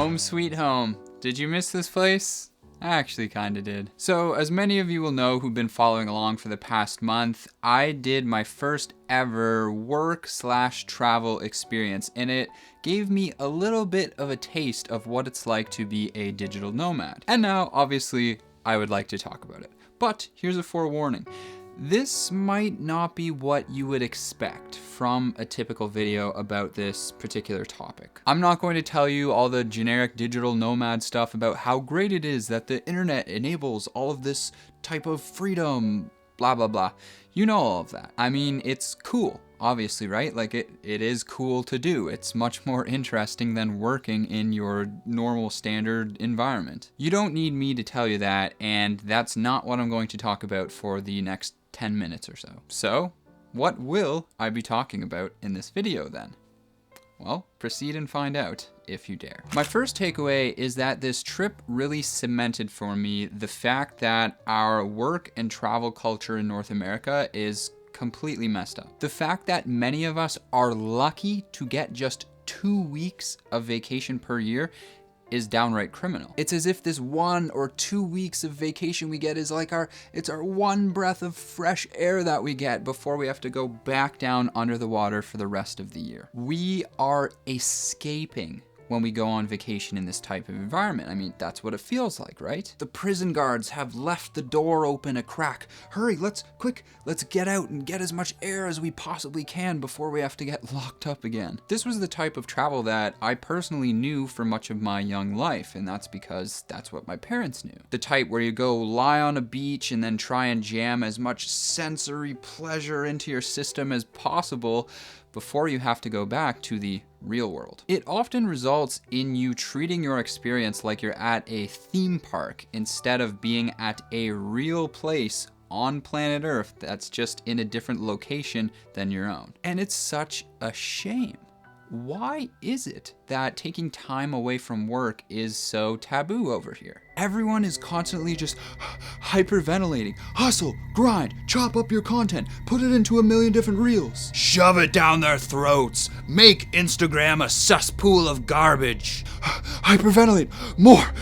Home sweet home. Did you miss this place? I actually kinda did. So, as many of you will know who've been following along for the past month, I did my first ever work/travel experience, and it gave me a little bit of a taste of what it's like to be a digital nomad. And now, obviously, I would like to talk about it. But here's a forewarning. This might not be what you would expect from a typical video about this particular topic. I'm not going to tell you all the generic digital nomad stuff about how great it is that the internet enables all of this type of freedom, blah, blah, blah. You know all of that. I mean, it's cool, obviously, right? Like it is cool to do. It's much more interesting than working in your normal standard environment. You don't need me to tell you that, and that's not what I'm going to talk about for the next 10 minutes or so. So, what will I be talking about in this video then? Well, proceed and find out if you dare. My first takeaway is that this trip really cemented for me the fact that our work and travel culture in North America is completely messed up. The fact that many of us are lucky to get just 2 weeks of vacation per year is downright criminal. It's as if this 1 or 2 weeks of vacation we get is like it's our one breath of fresh air that we get before we have to go back down under the water for the rest of the year. We are escaping when we go on vacation in this type of environment. I mean, that's what it feels like, right? The prison guards have left the door open a crack. Hurry, let's get out and get as much air as we possibly can before we have to get locked up again. This was the type of travel that I personally knew for much of my young life, and that's because that's what my parents knew. The type where you go lie on a beach and then try and jam as much sensory pleasure into your system as possible before you have to go back to the real world. It often results in you treating your experience like you're at a theme park instead of being at a real place on planet Earth that's just in a different location than your own. And it's such a shame. Why is it that taking time away from work is so taboo over here? Everyone is constantly just hyperventilating. Hustle, grind, chop up your content, put it into a million different reels. Shove it down their throats. Make Instagram a cesspool of garbage. Hyperventilate. More.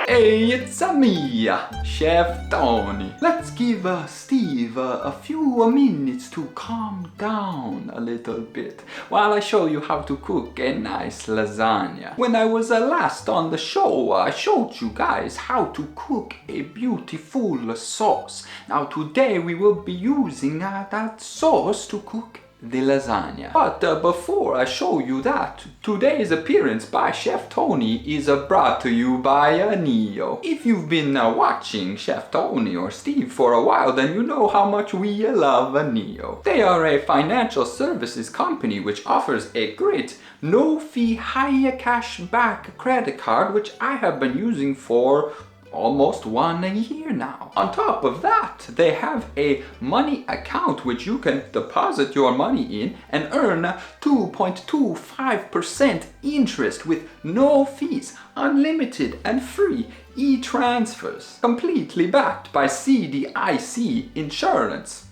Hey, it's me, Chef Tony. Let's give Steve a few minutes to calm down a little bit while I show you how to cook a nice lasagna. When I was last on the show, I showed you guys how to cook a beautiful sauce. Now today we will be using that sauce to cook the lasagna. But before I show you that, today's appearance by Chef Tony is brought to you by Neo. If you've been watching Chef Tony or Steve for a while, then you know how much we love Neo. They are a financial services company which offers a great no-fee high cash back credit card which I have been using for almost 1 year now. On top of that, they have a money account which you can deposit your money in and earn 2.25% interest with no fees, unlimited and free e-transfers, completely backed by CDIC insurance.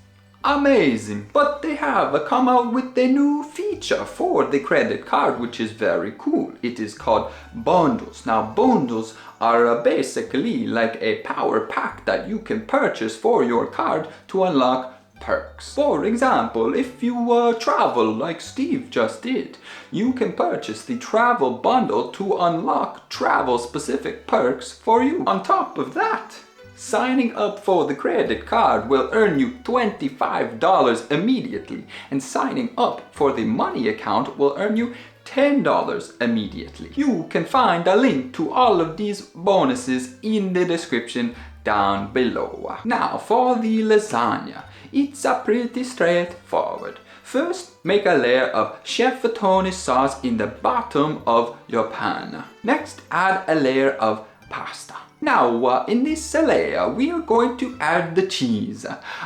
Amazing! But they have come out with a new feature for the credit card which is very cool. It is called bundles. Now bundles are basically like a power pack that you can purchase for your card to unlock perks. For example, if you travel like Steve just did, you can purchase the travel bundle to unlock travel specific perks for you. On top of that, signing up for the credit card will earn you $25 immediately, and signing up for the money account will earn you $10 immediately. You can find a link to all of these bonuses in the description down below. Now for the lasagna. It's pretty straightforward. First, make a layer of Chef Tony sauce in the bottom of your pan. Next, add a layer of pasta. Now, in this layer, we are going to add the cheese.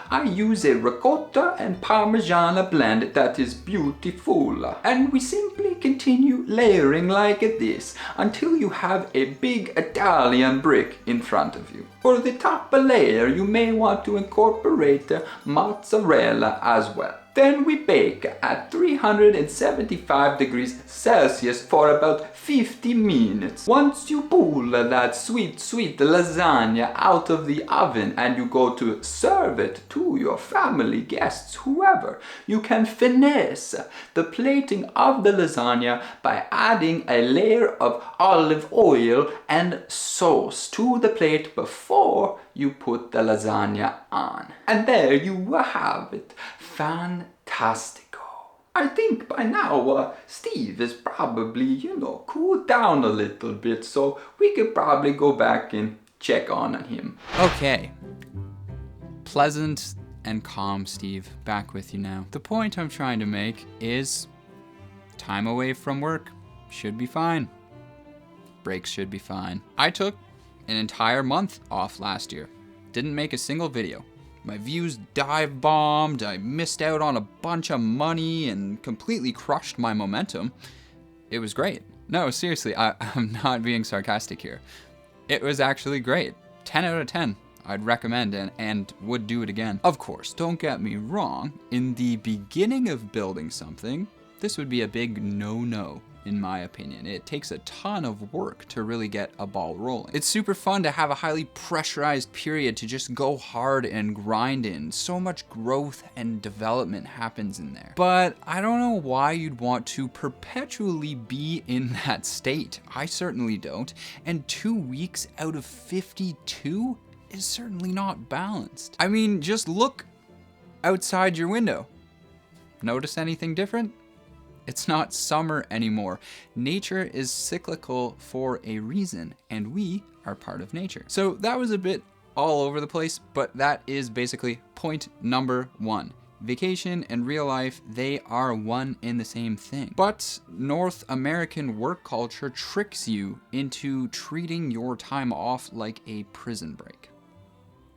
I use a ricotta and parmesan blend that is beautiful. And we simply continue layering like this until you have a big Italian brick in front of you. For the top layer, you may want to incorporate mozzarella as well. Then we bake at 375 degrees Celsius for about 50 minutes. Once you pull that sweet lasagna out of the oven and you go to serve it to your family, guests, whoever, you can finesse the plating of the lasagna by adding a layer of olive oil and sauce to the plate before you put the lasagna on. And there you have it. Fantastico. I think by now Steve is probably, cooled down a little bit, so we could probably go back and check on him. Okay. Pleasant and calm Steve, back with you now. The point I'm trying to make is time away from work should be fine. Breaks should be fine. I took an entire month off last year. Didn't make a single video. My views dive bombed, I missed out on a bunch of money and completely crushed my momentum. It was great. No, seriously, I'm not being sarcastic here. It was actually great. 10 out of 10. I'd recommend and would do it again. Of course, don't get me wrong. In the beginning of building something, this would be a big no-no. In my opinion, it takes a ton of work to really get a ball rolling. It's super fun to have a highly pressurized period to just go hard and grind in. So much growth and development happens in there. But I don't know why you'd want to perpetually be in that state. I certainly don't. And 2 weeks out of 52 is certainly not balanced. I mean, just look outside your window. Notice anything different? It's not summer anymore. Nature is cyclical for a reason, and we are part of nature. So that was a bit all over the place, but that is basically point number 1. Vacation and real life, they are one and the same thing. But North American work culture tricks you into treating your time off like a prison break.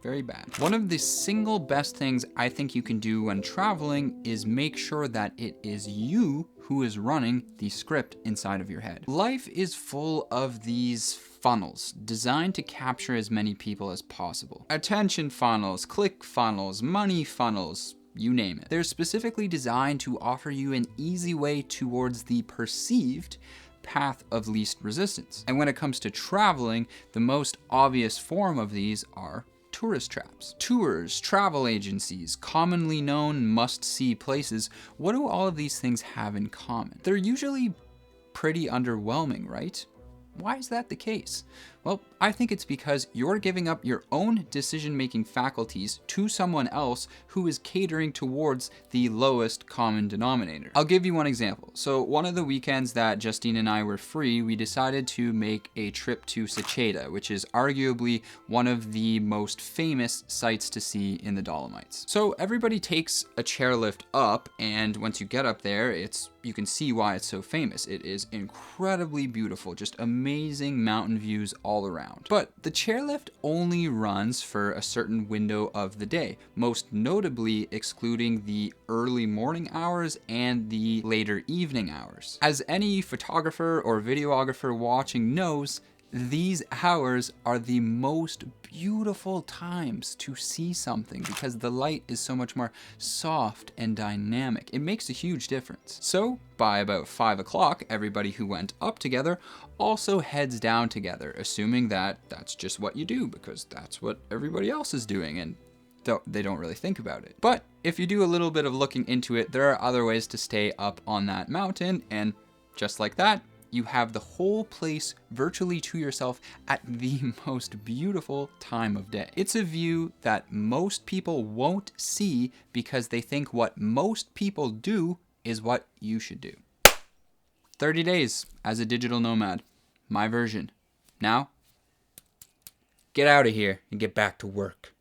Very bad. One of the single best things I think you can do when traveling is make sure that it is you who is running the script inside of your head. Life is full of these funnels designed to capture as many people as possible. Attention funnels, click funnels, money funnels, you name it. They're specifically designed to offer you an easy way towards the perceived path of least resistance. And when it comes to traveling, the most obvious form of these are tourist traps. Tours, travel agencies, commonly known must-see places. What do all of these things have in common? They're usually pretty underwhelming, right? Why is that the case? Well, I think it's because you're giving up your own decision-making faculties to someone else who is catering towards the lowest common denominator. I'll give you one example. So one of the weekends that Justine and I were free, we decided to make a trip to Seceda, which is arguably one of the most famous sights to see in the Dolomites. So everybody takes a chairlift up, and once you get up there, you can see why it's so famous. It is incredibly beautiful, just amazing mountain views all around. But the chairlift only runs for a certain window of the day, most notably excluding the early morning hours and the later evening hours. As any photographer or videographer watching knows, these hours are the most beautiful times to see something because the light is so much more soft and dynamic. It makes a huge difference. So by about 5 o'clock, everybody who went up together also heads down together, assuming that that's just what you do because that's what everybody else is doing, and they don't really think about it. But if you do a little bit of looking into it, there are other ways to stay up on that mountain, and just like that, you have the whole place virtually to yourself at the most beautiful time of day. It's a view that most people won't see because they think what most people do is what you should do. 30 days as a digital nomad, my version. Now, get out of here and get back to work.